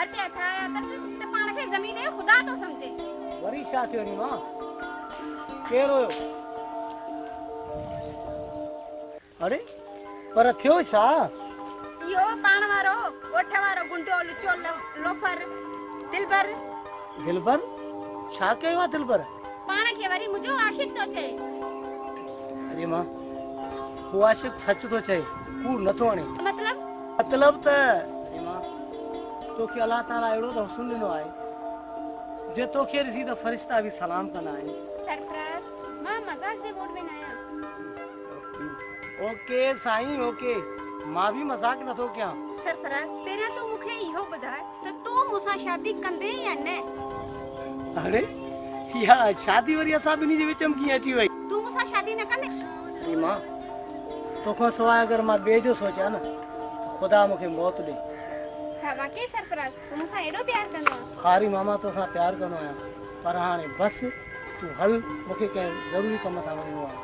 घर ते अच्छा आया त पाण खे ज़मीन जो खुदा तो समझे। वरी छा थियो नी मां? केर हुयो? अरे पर थियो छा? इहो पाण वारो ओठ वारो गुंडो लुचो लोफर दिलबर। दिलबर? छा कयो आहे दिलबर? पाण खे वरी मुंहिंजो आशिक तो चए। अरे मां हू आशिक सच तो चए, कूड़ नथो हणे। मतलब त अरे मां तोखे अल्लाह ताला अहिड़ो त हुस्न ॾिनो आहे जे तोखे ॾिसी त फरिश्ता बि सलाम कंदा आहिनि। सरफराज मां मजाक जे मूड में न आहियां। ओके साईं ओके, मां भी मजाक नथो कयां। सरफराज पहिरियां तूं मूंखे इहो ॿुधाए त तूं मूंसां शादी कंदे या न? अरे या शादी वरी असां ॿिन्ही जे विच में कीअं अची वई? तूं मूंसां शादी न कंदे? अरे मां तोखां सवाइ अगरि मां ॿिए जो सोचियां न ख़ुदा मूंखे मौत ॾे। छा वाकई सरफराज तूं मूंसां एॾो प्यार कंदो आहीं? हारी मामा तोसां प्यार कंदो आहियां, पर हाणे बसि तूं हल, मूंखे कंहिं ज़रूरी कम सां वञिणो आहे।